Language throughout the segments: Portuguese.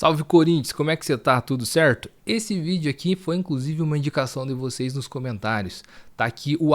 Salve Corinthians, como é que você tá? Tudo certo? Esse vídeo aqui foi inclusive uma indicação de vocês nos comentários. Tá aqui o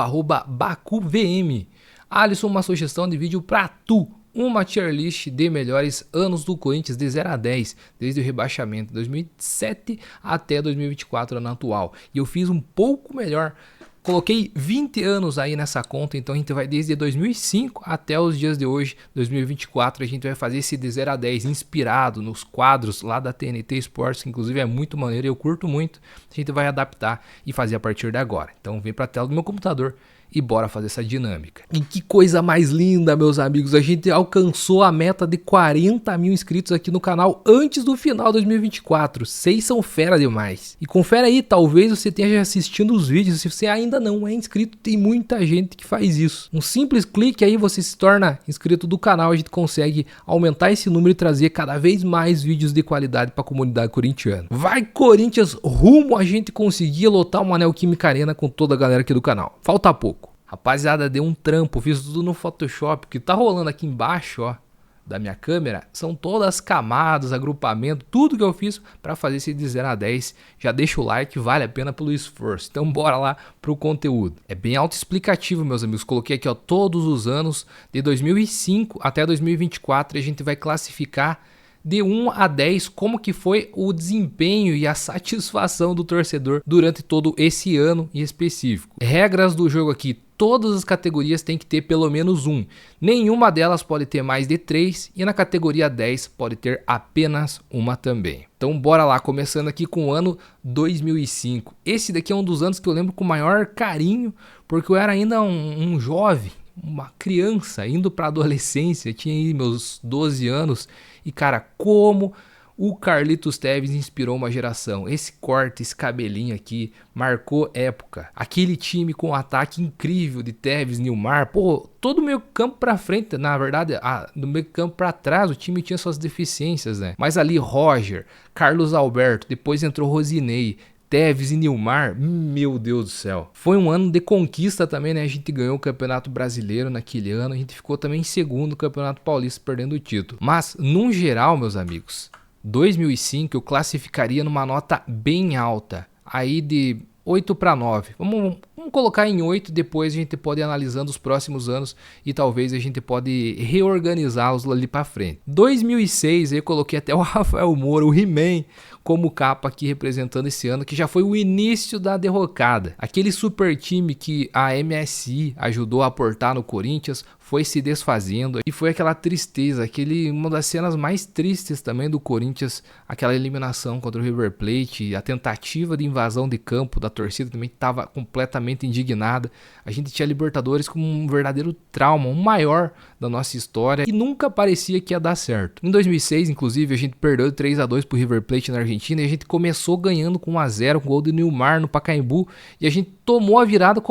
@BakuVM. Alisson, uma sugestão de vídeo pra tu. Uma tier list de melhores anos do Corinthians de 0 a 10, desde o rebaixamento de 2007 até 2024, ano atual. E eu fiz um pouco melhor. Coloquei 20 anos aí nessa conta, então a gente vai desde 2005 até os dias de hoje, 2024, a gente vai fazer esse de 0 a 10 inspirado nos quadros lá da TNT Sports, que inclusive é muito maneiro e eu curto muito. A gente vai adaptar e fazer a partir de agora. Então vem para a tela do meu computador e bora fazer essa dinâmica. E que coisa mais linda, meus amigos, a gente alcançou a meta de 40 mil inscritos aqui no canal antes do final de 2024. Vocês são fera demais. E confere aí, talvez você esteja assistindo os vídeos, se você ainda não é inscrito, tem muita gente que faz isso. Um simples clique aí você se torna inscrito do canal, a gente consegue aumentar esse número e trazer cada vez mais vídeos de qualidade para a comunidade corintiana. Vai Corinthians, rumo a gente conseguir lotar uma Neoquímica Arena com toda a galera aqui do canal. Falta pouco. Rapaziada, deu um trampo, fiz tudo no Photoshop. O que tá rolando aqui embaixo, ó, da minha câmera, são todas as camadas, agrupamento, tudo que eu fiz para fazer esse de 0 a 10. Já deixa o like, vale a pena pelo esforço. Então bora lá pro conteúdo. É bem autoexplicativo, meus amigos. Coloquei aqui, ó, todos os anos de 2005 até 2024 e a gente vai classificar de 1 a 10 como que foi o desempenho e a satisfação do torcedor durante todo esse ano em específico. Regras do jogo aqui. Todas as categorias têm que ter pelo menos um. Nenhuma delas pode ter mais de 3 e na categoria 10 pode ter apenas uma também. Então bora lá, começando aqui com o ano 2005. Esse daqui é um dos anos que eu lembro com o maior carinho, porque eu era ainda um jovem, uma criança indo para adolescência, tinha aí meus 12 anos e cara, como o Carlitos Tevez inspirou uma geração. Esse corte, esse cabelinho aqui, marcou época. Aquele time com um ataque incrível de Tevez, Nilmar, pô, todo o meio campo pra frente, na verdade, do meio campo pra trás, o time tinha suas deficiências, né? Mas ali, Roger, Carlos Alberto, depois entrou Rosinei, Tevez e Nilmar, meu Deus do céu. Foi um ano de conquista também, né? A gente ganhou o Campeonato Brasileiro naquele ano, a gente ficou também em segundo no Campeonato Paulista, perdendo o título. Mas, num geral, meus amigos, 2005 eu classificaria numa nota bem alta, aí de 8 para 9. Vamos colocar em 8, depois a gente pode ir analisando os próximos anos e talvez a gente pode reorganizá-los ali para frente. 2006 eu coloquei até o Rafael Moura, o He-Man, como capa aqui representando esse ano, que já foi o início da derrocada. Aquele super time que a MSI ajudou a aportar no Corinthians foi se desfazendo e foi aquela tristeza, uma das cenas mais tristes também do Corinthians, aquela eliminação contra o River Plate, a tentativa de invasão de campo da torcida também estava completamente indignada. A gente tinha Libertadores como um verdadeiro trauma, o maior da nossa história e nunca parecia que ia dar certo. Em 2006, inclusive, a gente perdeu 3 a 2 pro River Plate na Argentina e a gente começou ganhando com 1 a 0 com gol do Nilmar no Pacaembu e a gente tomou a virada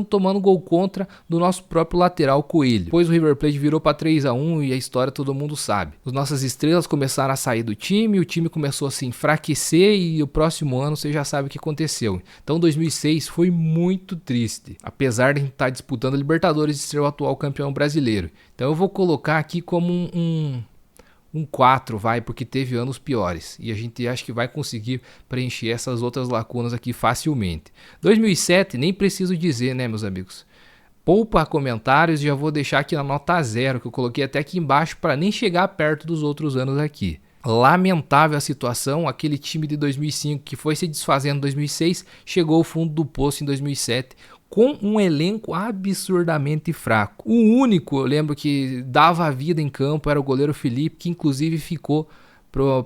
tomando gol contra do nosso próprio lateral Coelho. Depois o River Plate virou para 3 a 1 e a história todo mundo sabe. As nossas estrelas começaram a sair do time, o time começou a se enfraquecer e o próximo ano você já sabe o que aconteceu. Então 2006 foi muito triste, apesar de a gente estar disputando a Libertadores e ser o atual campeão brasileiro. Então eu vou colocar aqui como um 4, vai, porque teve anos piores e a gente acha que vai conseguir preencher essas outras lacunas aqui facilmente. 2007, nem preciso dizer, né, meus amigos? Poupa comentários, já vou deixar aqui na nota 0, que eu coloquei até aqui embaixo para nem chegar perto dos outros anos aqui. Lamentável a situação, aquele time de 2005 que foi se desfazendo em 2006, chegou ao fundo do poço em 2007, com um elenco absurdamente fraco. O único, eu lembro, que dava a vida em campo era o goleiro Felipe, que inclusive ficou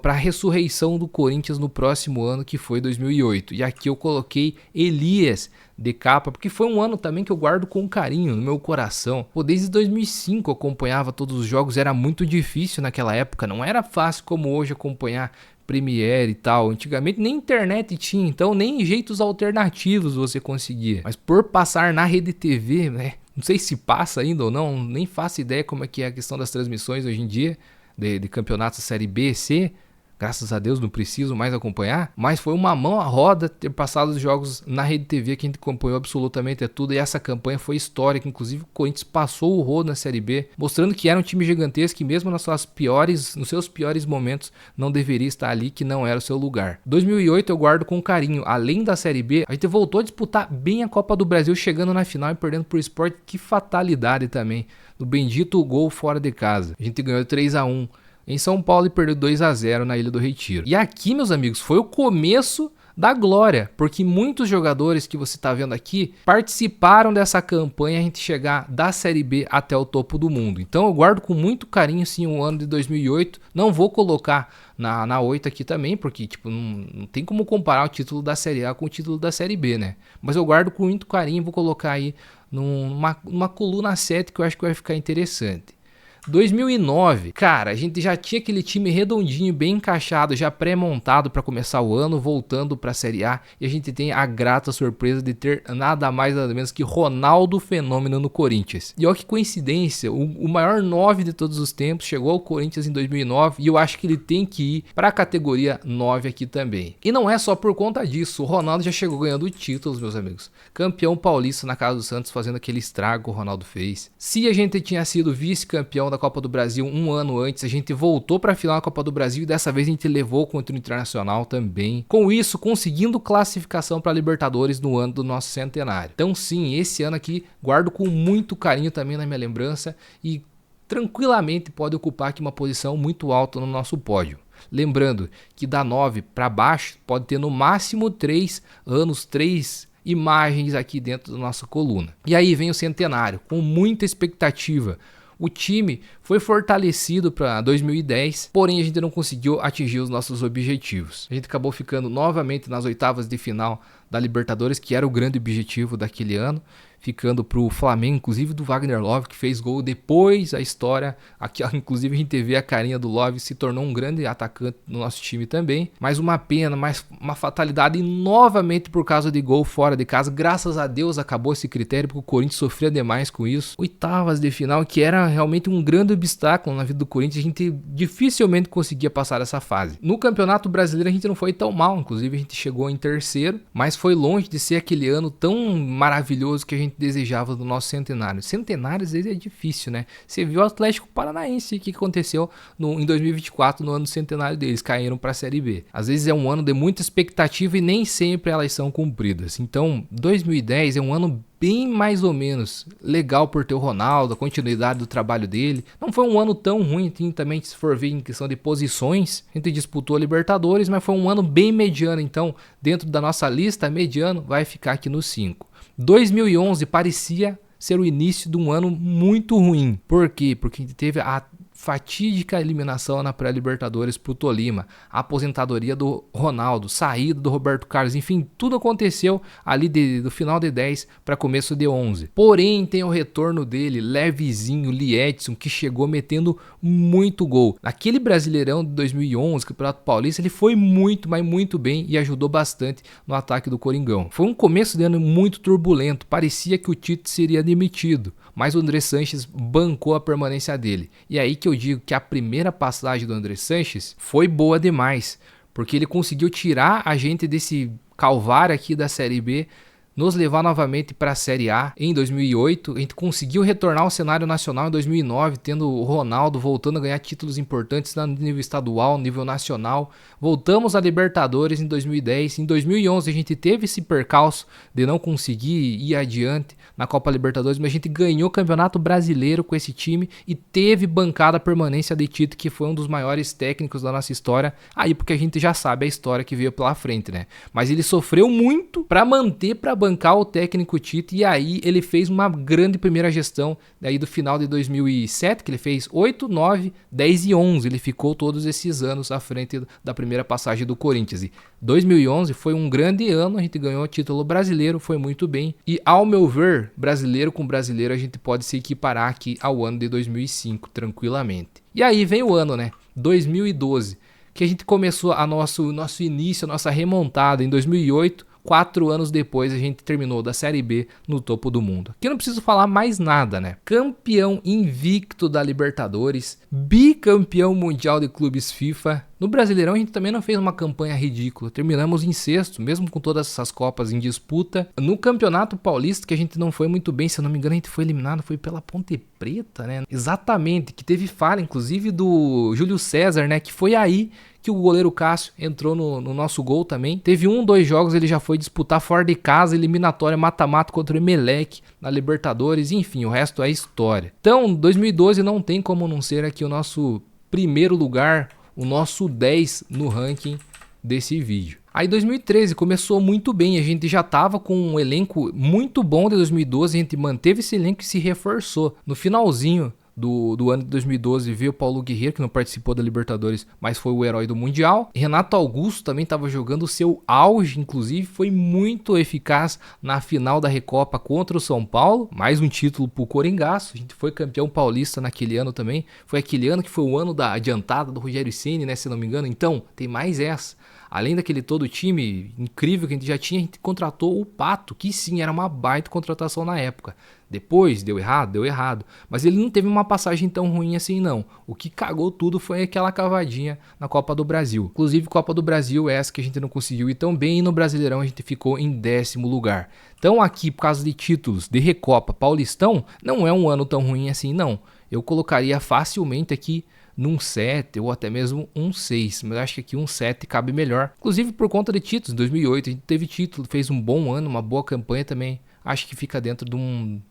para a ressurreição do Corinthians no próximo ano, que foi 2008. E aqui eu coloquei Elias de capa, porque foi um ano também que eu guardo com carinho no meu coração. Pô, desde 2005 eu acompanhava todos os jogos, era muito difícil naquela época, não era fácil como hoje acompanhar Premiere e tal. Antigamente nem internet tinha, então nem jeitos alternativos você conseguia. Mas por passar na Rede TV, né? Não sei se passa ainda ou não, nem faço ideia como é que é a questão das transmissões hoje em dia de campeonatos Série B, C, graças a Deus não preciso mais acompanhar, mas foi uma mão à roda ter passado os jogos na Rede TV, que a gente acompanhou absolutamente tudo, e essa campanha foi histórica. Inclusive o Corinthians passou o rodo na Série B, mostrando que era um time gigantesco, que mesmo nos seus piores momentos não deveria estar ali, que não era o seu lugar. 2008 eu guardo com carinho. Além da Série B, a gente voltou a disputar bem a Copa do Brasil, chegando na final e perdendo pro Sport. Que fatalidade também, do bendito gol fora de casa. A gente ganhou 3-1 em São Paulo e perdeu 2-0 na Ilha do Retiro. E aqui, meus amigos, foi o começo da glória, porque muitos jogadores que você está vendo aqui participaram dessa campanha a gente chegar da Série B até o topo do mundo. Então eu guardo com muito carinho sim o ano de 2008. Não vou colocar na 8 aqui também, porque tipo, não tem como comparar o título da Série A com o título da Série B, né? Mas eu guardo com muito carinho, vou colocar aí numa coluna 7, que eu acho que vai ficar interessante. 2009, cara, a gente já tinha aquele time redondinho, bem encaixado, já pré-montado para começar o ano, voltando para a Série A, e a gente tem a grata surpresa de ter nada mais nada menos que Ronaldo Fenômeno no Corinthians. E olha que coincidência, o maior 9 de todos os tempos chegou ao Corinthians em 2009, e eu acho que ele tem que ir para a categoria 9 aqui também. E não é só por conta disso, o Ronaldo já chegou ganhando títulos, meus amigos. Campeão paulista na casa do Santos, fazendo aquele estrago que o Ronaldo fez. Se a gente tinha sido vice-campeão da Copa do Brasil um ano antes, a gente voltou para a final da Copa do Brasil e dessa vez a gente levou contra o Internacional também. Com isso, conseguindo classificação para a Libertadores no ano do nosso centenário. Então sim, esse ano aqui guardo com muito carinho também na minha lembrança e tranquilamente pode ocupar aqui uma posição muito alta no nosso pódio. Lembrando que da 9 para baixo pode ter no máximo 3 anos, 3 imagens aqui dentro da nossa coluna. E aí vem o centenário, com muita expectativa. O time foi fortalecido para 2010, porém a gente não conseguiu atingir os nossos objetivos. A gente acabou ficando novamente nas oitavas de final da Libertadores, que era o grande objetivo daquele ano, ficando para o Flamengo, inclusive do Wagner Love, que fez gol depois da história. Aqui, inclusive a gente vê a carinha do Love, se tornou um grande atacante no nosso time também. Mas uma pena, mais uma fatalidade, e novamente por causa de gol fora de casa. Graças a Deus acabou esse critério, porque o Corinthians sofria demais com isso. Oitavas de final, que era realmente um grande obstáculo na vida do Corinthians, a gente dificilmente conseguia passar essa fase. No Campeonato Brasileiro a gente não foi tão mal, inclusive a gente chegou em terceiro, mas foi longe de ser aquele ano tão maravilhoso que a gente desejava do nosso centenário. Centenário às vezes é difícil, né? Você viu o Atlético Paranaense, o que aconteceu em 2024, no ano do centenário deles, caíram para a Série B. Às vezes é um ano de muita expectativa e nem sempre elas são cumpridas. Então 2010 é um ano bem mais ou menos legal por ter o Ronaldo, a continuidade do trabalho dele. Não foi um ano tão ruim também, se for ver em questão de posições. A gente disputou a Libertadores, mas foi um ano bem mediano. Então, dentro da nossa lista, mediano vai ficar aqui no 5. 2011 parecia ser o início de um ano muito ruim. Por quê? Porque a gente teve a fatídica eliminação na pré-Libertadores pro Tolima, a aposentadoria do Ronaldo, saída do Roberto Carlos, enfim, tudo aconteceu ali do final de 10 para começo de 11. Porém, tem o retorno dele, levezinho, Lee Edson, que chegou metendo muito gol. Naquele Brasileirão de 2011, Campeonato Paulista, ele foi muito, mas muito bem e ajudou bastante no ataque do Coringão. Foi um começo de ano muito turbulento, parecia que o Tite seria demitido, mas o André Sanches bancou a permanência dele. E aí que eu digo que a primeira passagem do André Sanches foi boa demais, porque ele conseguiu tirar a gente desse calvário aqui da Série B, nos levar novamente para a Série A em 2008. A gente conseguiu retornar ao cenário nacional em 2009, tendo o Ronaldo voltando a ganhar títulos importantes no nível estadual, nível nacional. Voltamos a Libertadores em 2010. Em 2011 a gente teve esse percalço de não conseguir ir adiante na Copa Libertadores, mas a gente ganhou o Campeonato Brasileiro com esse time e teve bancada a permanência de Tite, que foi um dos maiores técnicos da nossa história. Aí porque a gente já sabe a história que veio pela frente, né? Mas ele sofreu muito para manter, para bancar o técnico Tite, e aí ele fez uma grande primeira gestão daí do final de 2007, que ele fez 8, 9, 10 e 11, ele ficou todos esses anos à frente da primeira passagem do Corinthians. E 2011 foi um grande ano, a gente ganhou o título brasileiro, foi muito bem, e ao meu ver, brasileiro com brasileiro, a gente pode se equiparar aqui ao ano de 2005 tranquilamente. E aí vem o ano, né, 2012, que a gente começou nosso início, a nossa remontada em 2008, 4 anos depois a gente terminou da Série B no topo do mundo. Aqui eu não preciso falar mais nada, né? Campeão invicto da Libertadores, bicampeão mundial de clubes FIFA. No Brasileirão a gente também não fez uma campanha ridícula, terminamos em sexto, mesmo com todas essas copas em disputa. No Campeonato Paulista, que a gente não foi muito bem, se eu não me engano a gente foi eliminado, foi pela Ponte Preta, né? Exatamente, que teve falha inclusive do Júlio César, né? Que foi aí que o goleiro Cássio entrou no nosso gol também. Teve 2 jogos, ele já foi disputar fora de casa, eliminatória mata-mata contra o Emelec na Libertadores, enfim, o resto é história. Então, 2012 não tem como não ser aqui o nosso primeiro lugar, o nosso 10 no ranking desse vídeo. Aí 2013 começou muito bem, a gente já tava com um elenco muito bom de 2012, a gente manteve esse elenco e se reforçou. No finalzinho do ano de 2012 veio o Paulo Guerreiro, que não participou da Libertadores, mas foi o herói do Mundial. Renato Augusto também estava jogando o seu auge, inclusive foi muito eficaz na final da Recopa contra o São Paulo. Mais um título pro Coringaço, a gente foi campeão paulista naquele ano também. Foi aquele ano que foi o ano da adiantada do Rogério Ceni, né, se não me engano. Então, tem mais essa. Além daquele todo time incrível que a gente já tinha, a gente contratou o Pato, que sim, era uma baita contratação na época. Depois deu errado, mas ele não teve uma passagem tão ruim assim não. O que cagou tudo foi aquela cavadinha na Copa do Brasil. Inclusive Copa do Brasil é essa que a gente não conseguiu ir tão bem, e no Brasileirão a gente ficou em 10º lugar. Então aqui, por causa de títulos de Recopa, Paulistão, não é um ano tão ruim assim não. Eu colocaria facilmente aqui num 7 ou até mesmo um 6, mas eu acho que aqui um 7 cabe melhor. Inclusive por conta de títulos, em 2008 a gente teve título, fez um bom ano, uma boa campanha também. Acho que fica dentro de um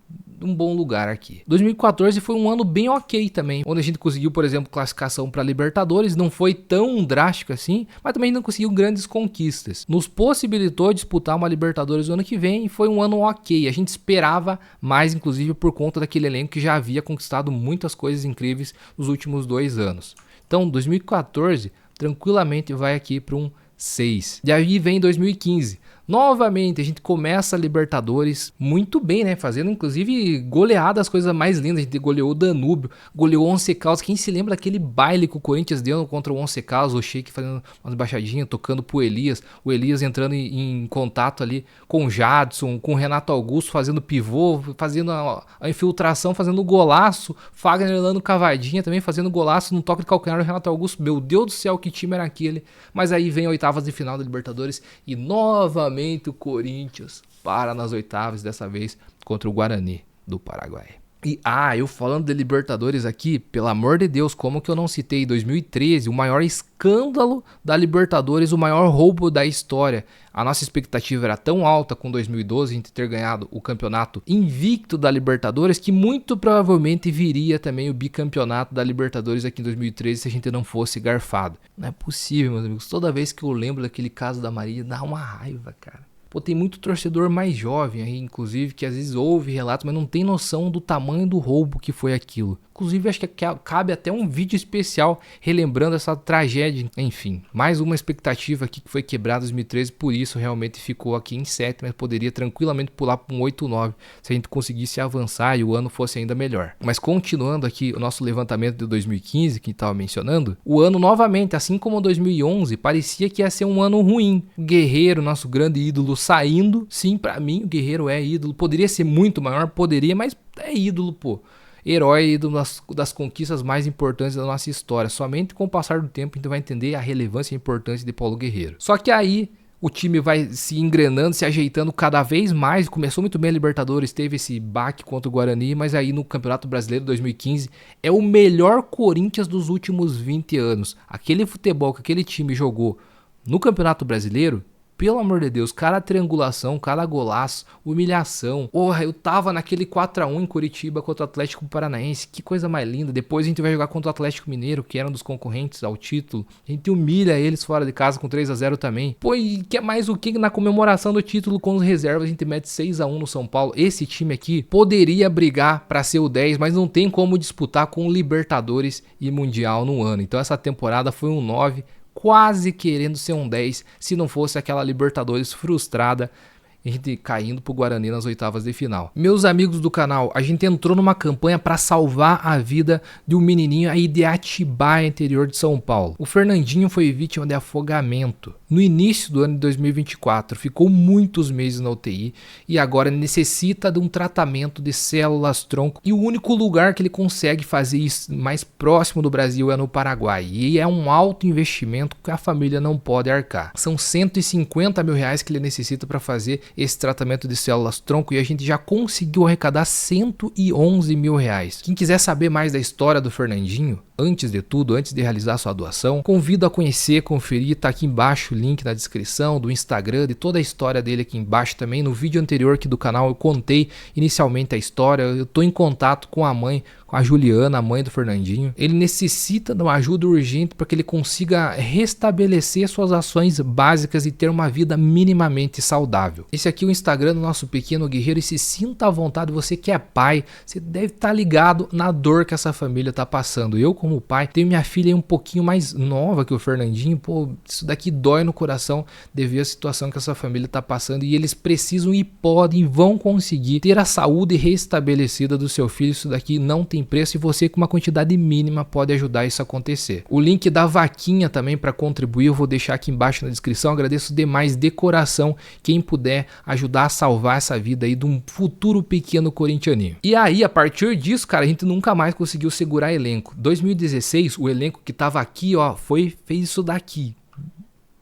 bom lugar aqui. 2014 foi um ano bem ok também, onde a gente conseguiu, por exemplo, classificação para Libertadores, não foi tão drástico assim, mas também não conseguiu grandes conquistas. Nos possibilitou disputar uma Libertadores no ano que vem e foi um ano ok. A gente esperava mais, inclusive, por conta daquele elenco que já havia conquistado muitas coisas incríveis nos últimos 2 anos. Então, 2014 tranquilamente vai aqui para um 6. E aí vem 2015. Novamente a gente começa a Libertadores muito bem, né? Fazendo inclusive goleadas, as coisas mais lindas. A gente goleou o Danúbio, goleou o Once Caldas. Quem se lembra daquele baile que o Corinthians deu contra o Once Caldas? O Sheik fazendo umas baixadinhas, tocando pro Elias. O Elias entrando em contato ali com o Jadson, com o Renato Augusto fazendo pivô, fazendo a infiltração, fazendo golaço. Fagner dando cavadinha também, fazendo golaço no toque de calcanhar do Renato Augusto. Meu Deus do céu, que time era aquele. Mas aí vem a oitavas de final da Libertadores e novamente o Corinthians para nas oitavas, dessa vez contra o Guarani do Paraguai. E eu falando de Libertadores aqui, pelo amor de Deus, como que eu não citei 2013, o maior escândalo da Libertadores, o maior roubo da história. A nossa expectativa era tão alta com 2012, a gente ter ganhado o campeonato invicto da Libertadores, que muito provavelmente viria também o bicampeonato da Libertadores aqui em 2013 se a gente não fosse garfado. Não é possível, meus amigos. Toda vez que eu lembro daquele caso da Maria, dá uma raiva, cara. Pô, tem muito torcedor mais jovem aí, inclusive, que às vezes ouve relatos, mas não tem noção do tamanho do roubo que foi aquilo. Inclusive, acho que cabe até um vídeo especial relembrando essa tragédia. Enfim, mais uma expectativa aqui que foi quebrada em 2013, por isso realmente ficou aqui em 7, mas poderia tranquilamente pular para um 8, 9, se a gente conseguisse avançar e o ano fosse ainda melhor. Mas continuando aqui o nosso levantamento de 2015, que estava mencionando, o ano novamente, assim como 2011, parecia que ia ser um ano ruim. O Guerreiro, nosso grande ídolo, saindo. Sim, para mim o Guerreiro é ídolo. Poderia ser muito maior, poderia, mas é ídolo, pô. Herói das conquistas mais importantes da nossa história. Somente com o passar do tempo a gente vai entender a relevância e a importância de Paulo Guerreiro. Só que aí o time vai se engrenando, se ajeitando cada vez mais. Começou muito bem a Libertadores, teve esse baque contra o Guarani, mas aí no Campeonato Brasileiro 2015 é o melhor Corinthians dos últimos 20 anos. Aquele futebol que aquele time jogou no Campeonato Brasileiro, pelo amor de Deus, cada triangulação, cada golaço, humilhação. Porra, eu tava naquele 4-1 em Curitiba contra o Atlético Paranaense. Que coisa mais linda. Depois a gente vai jogar contra o Atlético Mineiro, que era um dos concorrentes ao título. A gente humilha eles fora de casa com 3-0 também. Pô, e quer mais o que na comemoração do título com os reservas? A gente mete 6-1 no São Paulo. Esse time aqui poderia brigar pra ser o 10, mas não tem como disputar com Libertadores e Mundial no ano. Então essa temporada foi um 9, quase querendo ser um 10, se não fosse aquela Libertadores frustrada, a gente caindo pro Guarani nas oitavas de final. Meus amigos do canal, a gente entrou numa campanha para salvar a vida de um menininho aí de Atibaia, interior de São Paulo. O Fernandinho foi vítima de afogamento. no início do ano de 2024, ficou muitos meses na UTI e agora necessita de um tratamento de células-tronco, e o único lugar que ele consegue fazer isso mais próximo do Brasil é no Paraguai, e é um alto investimento que a família não pode arcar. São 150 mil reais que ele necessita para fazer esse tratamento de células-tronco, e a gente já conseguiu arrecadar 111 mil reais. Quem quiser saber mais da história do Fernandinho, antes de tudo, antes de realizar sua doação, convido a conhecer, conferir, tá aqui embaixo o link na descrição do Instagram, de toda a história dele aqui embaixo também. No vídeo anterior aqui do canal eu contei inicialmente a história, eu tô em contato com a mãe, com a Juliana, a mãe do Fernandinho. Ele necessita de uma ajuda urgente para que ele consiga restabelecer suas ações básicas e ter uma vida minimamente saudável. Esse aqui é o Instagram do nosso pequeno guerreiro, e se sinta à vontade, você que é pai, você deve estar ligado na dor que essa família está passando. Eu, como pai, tenho minha filha aí um pouquinho mais nova que o Fernandinho, pô, isso daqui dói no coração de ver a situação que essa família está passando, e eles precisam e podem, vão conseguir ter a saúde restabelecida do seu filho. Isso daqui não tem preço, e você com uma quantidade mínima pode ajudar isso a acontecer. O link da vaquinha também para contribuir eu vou deixar aqui embaixo na descrição. Agradeço demais de coração quem puder ajudar a salvar essa vida aí de um futuro pequeno corintianinho. E aí, a partir disso, cara, a gente nunca mais conseguiu segurar elenco. 2016, o elenco que tava aqui, ó, fez isso daqui.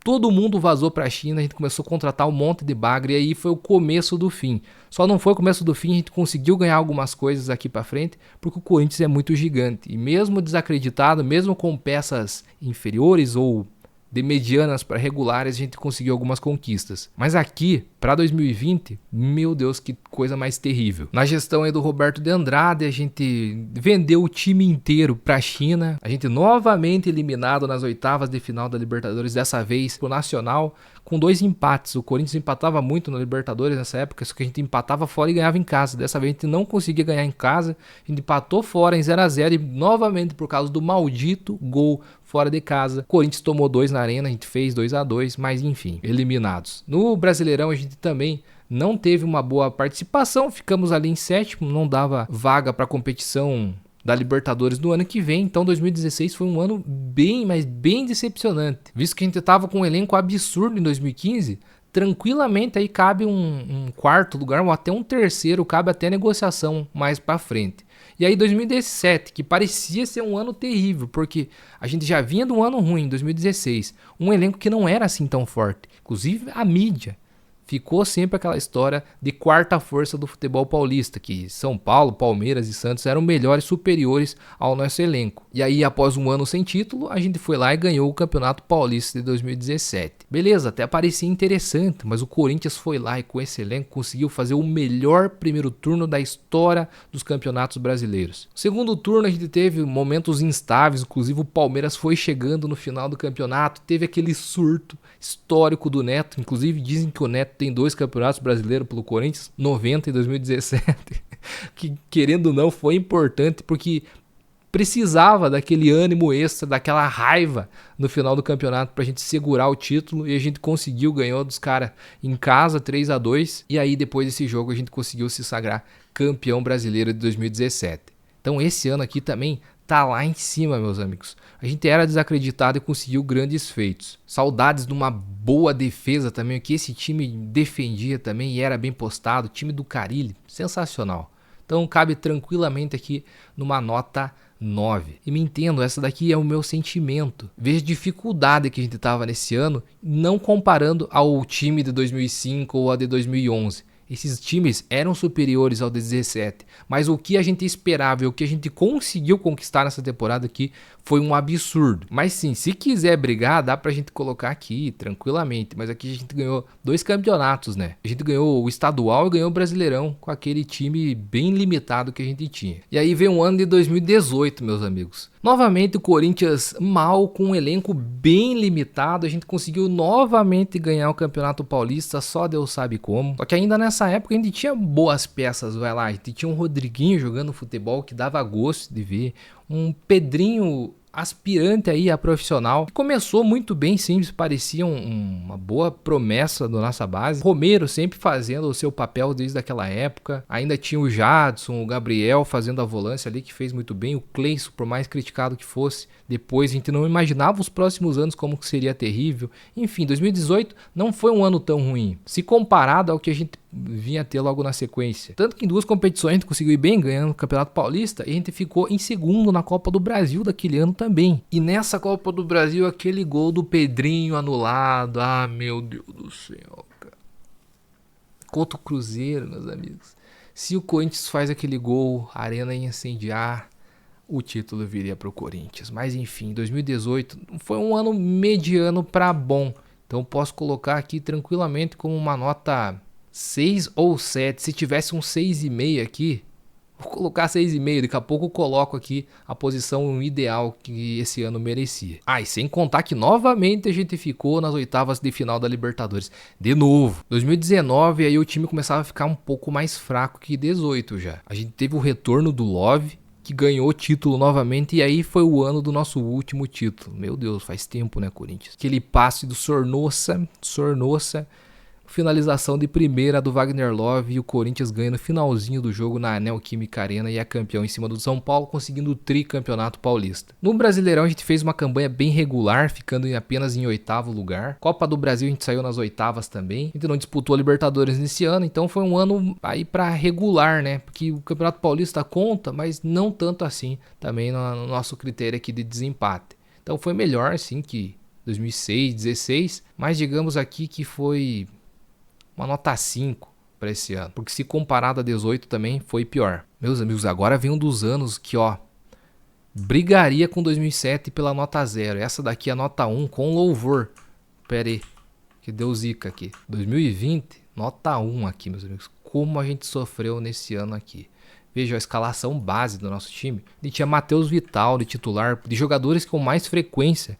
Todo mundo vazou para a China, a gente começou a contratar um monte de bagre, e aí foi o começo do fim. Só não foi o começo do fim, a gente conseguiu ganhar algumas coisas aqui para frente, porque o Corinthians é muito gigante. E mesmo desacreditado, mesmo com peças inferiores ou de medianas para regulares, a gente conseguiu algumas conquistas. Mas aqui, para 2020, meu Deus, que coisa mais terrível. Na gestão aí do Roberto de Andrade, a gente vendeu o time inteiro para a China. A gente novamente eliminado nas oitavas de final da Libertadores, dessa vez pro Nacional, com 2 empates. O Corinthians empatava muito na Libertadores nessa época, só que a gente empatava fora e ganhava em casa. Dessa vez a gente não conseguia ganhar em casa, a gente empatou fora em 0-0, e novamente por causa do maldito gol fora de casa. O Corinthians tomou 2 na arena, a gente fez 2-2, mas enfim, eliminados. No Brasileirão a gente também não teve uma boa participação, ficamos ali em 7º, não dava vaga para competição da Libertadores no ano que vem. Então 2016 foi um ano bem decepcionante, visto que a gente tava com um elenco absurdo em 2015. Tranquilamente aí cabe um quarto lugar ou até um terceiro, cabe até negociação mais para frente. E aí 2017, que parecia ser um ano terrível, porque a gente já vinha de um ano ruim em 2016, um elenco que não era assim tão forte, inclusive a mídia. Ficou sempre aquela história de quarta força do futebol paulista, que São Paulo, Palmeiras e Santos eram melhores, superiores ao nosso elenco. E aí, após um ano sem título, a gente foi lá e ganhou o Campeonato Paulista de 2017. Beleza, até parecia interessante, mas o Corinthians foi lá e com esse elenco conseguiu fazer o melhor primeiro turno da história dos campeonatos brasileiros. No segundo turno a gente teve momentos instáveis, inclusive o Palmeiras foi chegando no final do campeonato, teve aquele surto histórico do Neto, inclusive dizem que o Neto tem 2 campeonatos brasileiros pelo Corinthians, 90 e 2017, que querendo ou não foi importante, porque precisava daquele ânimo extra, daquela raiva no final do campeonato pra gente segurar o título, e a gente conseguiu, ganhou dos caras em casa 3-2, e aí depois desse jogo a gente conseguiu se sagrar campeão brasileiro de 2017. Então esse ano aqui também tá lá em cima, meus amigos. A gente era desacreditado e conseguiu grandes feitos. Saudades de uma boa defesa também, que esse time defendia também e era bem postado. O time do Carille, sensacional. Então cabe tranquilamente aqui numa nota 9. E me entendo, essa daqui é o meu sentimento. Vejo a dificuldade que a gente tava nesse ano, não comparando ao time de 2005 ou a de 2011. Esses times eram superiores ao 17, mas o que a gente esperava e o que a gente conseguiu conquistar nessa temporada aqui foi um absurdo. Mas sim, se quiser brigar, dá pra gente colocar aqui tranquilamente, mas aqui a gente ganhou 2 campeonatos, né? A gente ganhou o estadual e ganhou o Brasileirão com aquele time bem limitado que a gente tinha. E aí vem o ano de 2018, meus amigos. Novamente o Corinthians mal, com um elenco bem limitado, a gente conseguiu novamente ganhar o Campeonato Paulista, só Deus sabe como. Só que ainda nessa época a gente tinha boas peças, vai lá, a gente tinha um Rodriguinho jogando futebol que dava gosto de ver, um Pedrinho aspirante aí a profissional. Começou muito bem, sim, parecia uma boa promessa da nossa base. Romero sempre fazendo o seu papel desde aquela época. Ainda tinha o Jadson, o Gabriel fazendo a volância ali, que fez muito bem. O Cleison, por mais criticado que fosse, depois a gente não imaginava os próximos anos como que seria terrível. Enfim, 2018 não foi um ano tão ruim, se comparado ao que a gente vinha ter logo na sequência. Tanto que em 2 competições a gente conseguiu ir bem, ganhando o Campeonato Paulista, e a gente ficou em segundo na Copa do Brasil daquele ano também. E nessa Copa do Brasil, aquele gol do Pedrinho anulado, ah, meu Deus do céu, cara. Contra o Cruzeiro, meus amigos. Se o Corinthians faz aquele gol, a arena ia incendiar, o título viria para o Corinthians. Mas enfim, 2018 foi um ano mediano para bom. Então posso colocar aqui tranquilamente como uma nota 6 ou 7. Se tivesse um 6,5 aqui, vou colocar 6,5. Daqui a pouco eu coloco aqui a posição ideal que esse ano merecia. Ah, e sem contar que novamente a gente ficou nas oitavas de final da Libertadores. De novo. 2019 aí o time começava a ficar um pouco mais fraco que 18 já. A gente teve o retorno do Love, que ganhou o título novamente, e aí foi o ano do nosso último título. Meu Deus, faz tempo, né, Corinthians? Aquele passe do Sornosa, finalização de primeira do Wagner Love, e o Corinthians ganha no finalzinho do jogo na Neoquímica Arena e é campeão em cima do São Paulo, conseguindo o tricampeonato paulista. No Brasileirão a gente fez uma campanha bem regular, ficando apenas em 8º lugar. Copa do Brasil a gente saiu nas oitavas também. A gente não disputou a Libertadores nesse ano, então foi um ano aí para regular, né? Porque o Campeonato Paulista conta, mas não tanto assim também no nosso critério aqui de desempate. Então foi melhor sim que 2006, 16, mas digamos aqui que foi uma nota 5 para esse ano, porque se comparado a 18 também foi pior. Meus amigos, agora vem um dos anos que, ó, brigaria com 2007 pela nota 0. Essa daqui é a nota 1 com louvor. Pera aí, que deu zica aqui. 2020, nota 1 aqui, meus amigos. Como a gente sofreu nesse ano aqui. Veja a escalação base do nosso time. A gente tinha Matheus Vital de titular, de jogadores com mais frequência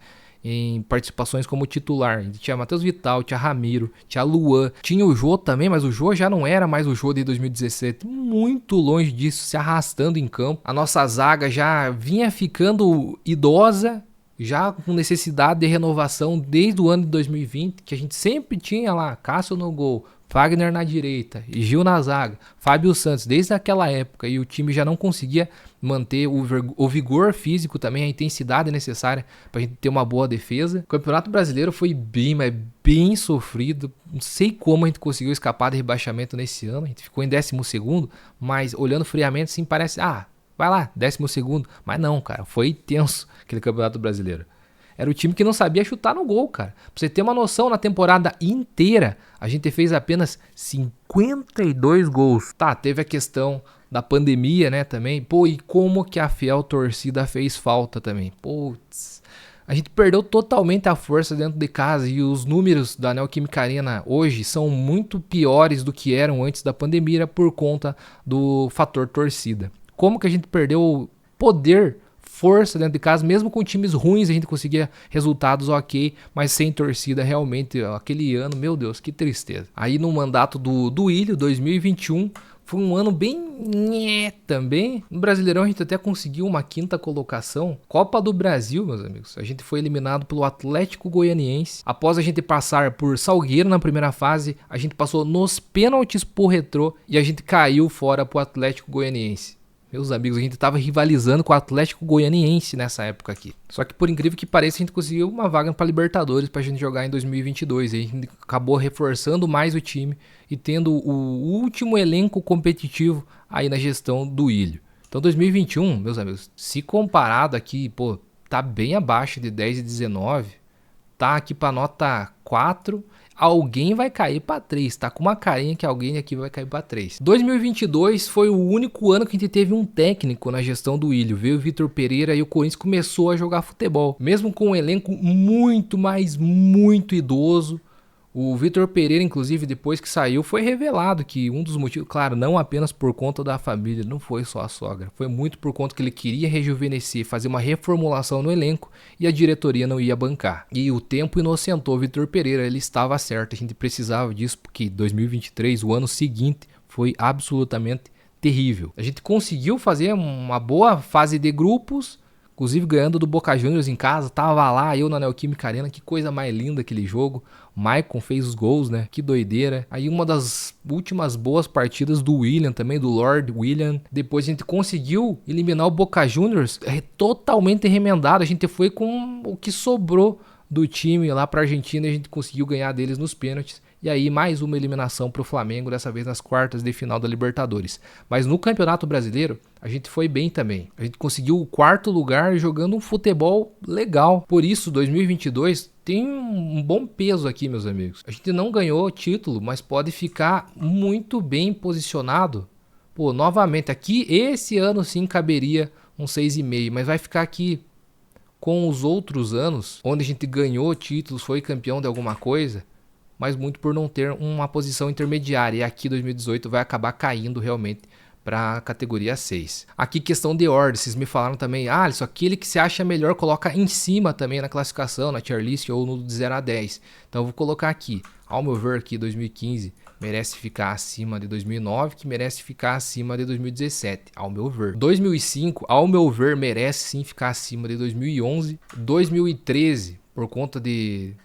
em participações como titular. Tinha Matheus Vital, tinha Ramiro, tinha Luan, tinha o Jô também, mas o Jô já não era mais o Jô de 2017, muito longe disso, se arrastando em campo. A nossa zaga já vinha ficando idosa, já com necessidade de renovação desde o ano de 2020, que a gente sempre tinha lá, Cássio no gol, Fagner na direita e Gil na zaga, Fábio Santos, desde aquela época, e o time já não conseguia manter o vigor físico também, a intensidade necessária para a gente ter uma boa defesa. O Campeonato Brasileiro foi bem, mas bem sofrido. Não sei como a gente conseguiu escapar de rebaixamento nesse ano, a gente ficou em 12º, mas olhando friamente assim parece, vai lá, 12º, mas não, cara, foi tenso aquele Campeonato Brasileiro. Era o time que não sabia chutar no gol, cara. Pra você ter uma noção, na temporada inteira, a gente fez apenas 52 gols. Tá, teve a questão da pandemia, né, também. Pô, e como que a fiel torcida fez falta também. Putz, a gente perdeu totalmente a força dentro de casa e os números da Neoquímica Arena hoje são muito piores do que eram antes da pandemia por conta do fator torcida. Como que a gente perdeu poder, força dentro de casa, mesmo com times ruins a gente conseguia resultados ok, mas sem torcida realmente, aquele ano, meu Deus, que tristeza. Aí no mandato do Ilho, 2021, foi um ano bem também. No Brasileirão a gente até conseguiu uma 5ª colocação. Copa do Brasil, meus amigos, a gente foi eliminado pelo Atlético Goianiense. Após a gente passar por Salgueiro na primeira fase, a gente passou nos pênaltis pro Retrô e a gente caiu fora pro Atlético Goianiense. Meus amigos, a gente tava rivalizando com o Atlético Goianiense nessa época aqui. Só que por incrível que pareça, a gente conseguiu uma vaga para Libertadores pra gente jogar em 2022. E a gente acabou reforçando mais o time e tendo o último elenco competitivo aí na gestão do Ilho. Então 2021, meus amigos, se comparado aqui, pô, tá bem abaixo de 10 e 19. Tá aqui pra nota 4. Alguém vai cair para 3, tá com uma carinha que alguém aqui vai cair para 3. 2022 foi o único ano que a gente teve um técnico na gestão do Ilho. Veio o Vitor Pereira e o Corinthians começou a jogar futebol. Mesmo com um elenco muito, mas muito idoso. O Vitor Pereira, inclusive, depois que saiu, foi revelado que um dos motivos, claro, não apenas por conta da família, não foi só a sogra, foi muito por conta que ele queria rejuvenescer, fazer uma reformulação no elenco e a diretoria não ia bancar. E o tempo inocentou o Vitor Pereira, ele estava certo, a gente precisava disso porque 2023, o ano seguinte, foi absolutamente terrível. A gente conseguiu fazer uma boa fase de grupos, inclusive ganhando do Boca Juniors em casa, tava lá eu na Neoquímica Arena, que coisa mais linda aquele jogo. Maicon fez os gols, né? Que doideira. Aí uma das últimas boas partidas do William também, do Lord William. Depois a gente conseguiu eliminar o Boca Juniors totalmente remendado. A gente foi com o que sobrou do time lá pra Argentina e a gente conseguiu ganhar deles nos pênaltis. E aí mais uma eliminação pro Flamengo, dessa vez nas quartas de final da Libertadores. Mas no Campeonato Brasileiro, a gente foi bem também. A gente conseguiu o 4º lugar jogando um futebol legal. Por isso, 2022 tem um bom peso aqui, meus amigos. A gente não ganhou título, mas pode ficar muito bem posicionado. Pô, novamente, aqui esse ano sim caberia um 6,5, mas vai ficar aqui com os outros anos, onde a gente ganhou títulos, foi campeão de alguma coisa, mas muito por não ter uma posição intermediária. E aqui 2018 vai acabar caindo realmente para a categoria 6. Aqui questão de ordem, vocês me falaram também, isso aquele que se acha melhor coloca em cima também na classificação, na tier list ou no de 0 a 10. Então eu vou colocar aqui, ao meu ver aqui 2015 merece ficar acima de 2009, que merece ficar acima de 2017, ao meu ver. 2005, ao meu ver, merece sim ficar acima de 2011. 2013, por conta de...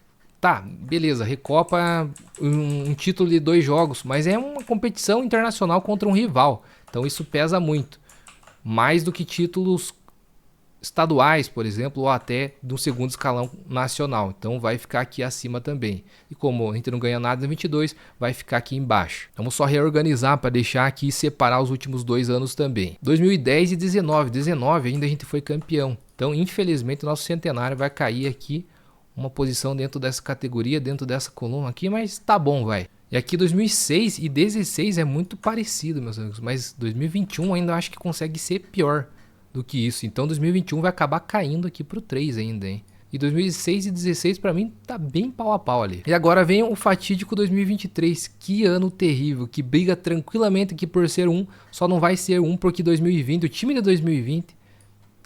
Tá, beleza, Recopa um título de 2 jogos, mas é uma competição internacional contra um rival. Então isso pesa muito. Mais do que títulos estaduais, por exemplo, ou até do 2º escalão nacional. Então vai ficar aqui acima também. E como a gente não ganha nada em 22, vai ficar aqui embaixo. Vamos só reorganizar para deixar aqui e separar os últimos 2 anos também. 2010 e 19. 19 ainda a gente foi campeão. Então, infelizmente, o nosso centenário vai cair aqui uma posição dentro dessa categoria, dentro dessa coluna aqui, mas tá bom, vai. E aqui 2006 e 16 é muito parecido, meus amigos, mas 2021 ainda acho que consegue ser pior do que isso. Então 2021 vai acabar caindo aqui pro 3 ainda, hein. E 2006 e 16 pra mim tá bem pau a pau ali. E agora vem o fatídico 2023. Que ano terrível, que briga tranquilamente aqui por ser um, só não vai ser um porque 2020, o time de 2020...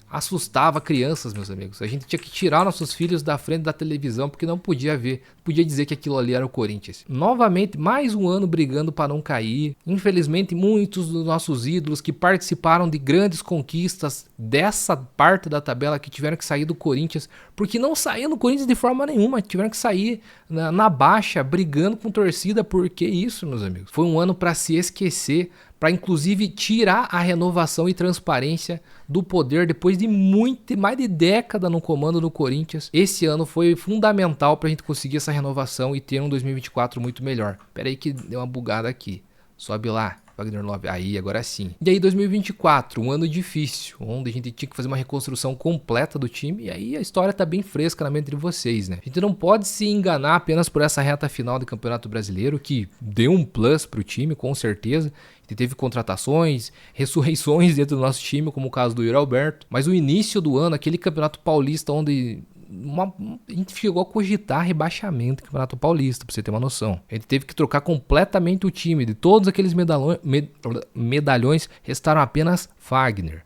assustava crianças, meus amigos. A gente tinha que tirar nossos filhos da frente da televisão porque não podia ver, podia dizer que aquilo ali era o Corinthians. Novamente, mais um ano brigando para não cair. Infelizmente, muitos dos nossos ídolos que participaram de grandes conquistas dessa parte da tabela que tiveram que sair do Corinthians, porque não saíram do Corinthians de forma nenhuma, tiveram que sair na baixa, brigando com torcida. Por que isso, meus amigos? Foi um ano para se esquecer, para inclusive tirar a renovação e transparência do poder depois de mais de década no comando do Corinthians. Esse ano foi fundamental para a gente conseguir essa renovação e ter um 2024 muito melhor. Pera aí que deu uma bugada aqui. Sobe lá, Wagner Love. Aí, agora sim. E aí 2024, um ano difícil, onde a gente tinha que fazer uma reconstrução completa do time. E aí a história tá bem fresca na mente de vocês, né? A gente não pode se enganar apenas por essa reta final do Campeonato Brasileiro, que deu um plus pro time, com certeza. A gente teve contratações, ressurreições dentro do nosso time, como o caso do Yuri Alberto. Mas o início do ano, aquele Campeonato Paulista onde a gente chegou a cogitar rebaixamento do Campeonato Paulista, pra você ter uma noção. A gente teve que trocar completamente o time. De todos aqueles medalhões, restaram apenas Fagner,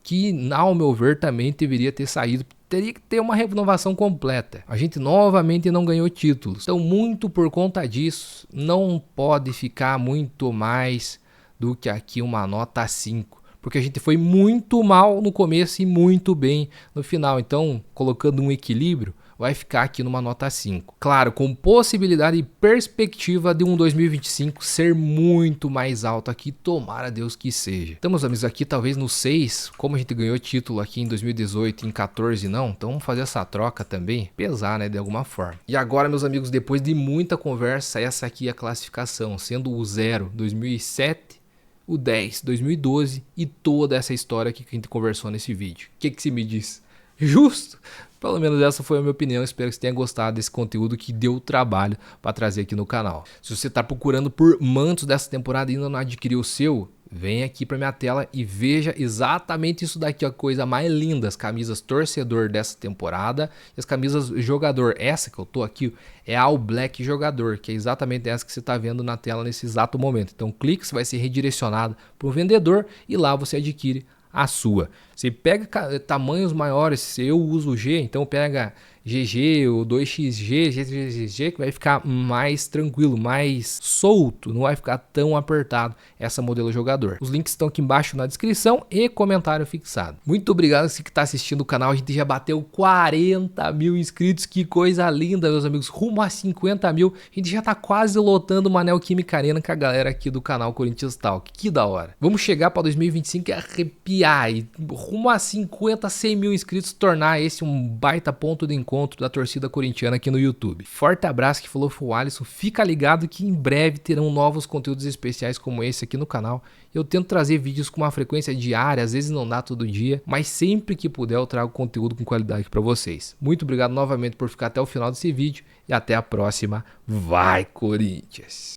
que, ao meu ver, também deveria ter saído. Teria que ter uma renovação completa. A gente novamente não ganhou títulos. Então, muito por conta disso, não pode ficar muito mais do que aqui uma nota 5. Porque a gente foi muito mal no começo e muito bem no final. Então, colocando um equilíbrio, vai ficar aqui numa nota 5. Claro, com possibilidade e perspectiva de um 2025 ser muito mais alto aqui, tomara Deus que seja. Então, meus amigos, aqui talvez no 6, como a gente ganhou título aqui em 2018 e em 14 não, então vamos fazer essa troca também, pesar, né, de alguma forma. E agora, meus amigos, depois de muita conversa, essa aqui é a classificação, sendo o 0, 2007, o 10, 2012 e toda essa história aqui que a gente conversou nesse vídeo. O que você me diz? Justo? Pelo menos essa foi a minha opinião. Espero que você tenha gostado desse conteúdo que deu trabalho para trazer aqui no canal. Se você está procurando por mantos dessa temporada e ainda não adquiriu o seu, vem aqui para minha tela e veja exatamente isso daqui, a coisa mais linda, as camisas torcedor dessa temporada e as camisas jogador. Essa que eu tô aqui é a All Black jogador, que é exatamente essa que você está vendo na tela nesse exato momento. Então clique, você vai ser redirecionado para o vendedor e lá você adquire a sua. Você pega tamanhos maiores, se eu uso G, então pega GG ou 2XG, GGG, que vai ficar mais tranquilo, mais solto, não vai ficar tão apertado essa modelo jogador. Os links estão aqui embaixo na descrição e comentário fixado. Muito obrigado a você que está assistindo o canal, a gente já bateu 40 mil inscritos, que coisa linda, meus amigos, rumo a 50 mil, a gente já está quase lotando o Manel Química Arena com a galera aqui do canal Corinthians Talk, que da hora. Vamos chegar para 2025 e arrepiar, e rumo a 50, 100 mil inscritos, tornar esse um baita ponto de encontro da torcida corintiana aqui no YouTube. Forte abraço, que falou foi o Alisson. Fica ligado que em breve terão novos conteúdos especiais como esse aqui no canal. Eu tento trazer vídeos com uma frequência diária, às vezes não dá todo dia, mas sempre que puder eu trago conteúdo com qualidade para vocês. Muito obrigado novamente por ficar até o final desse vídeo e até a próxima. Vai, Corinthians!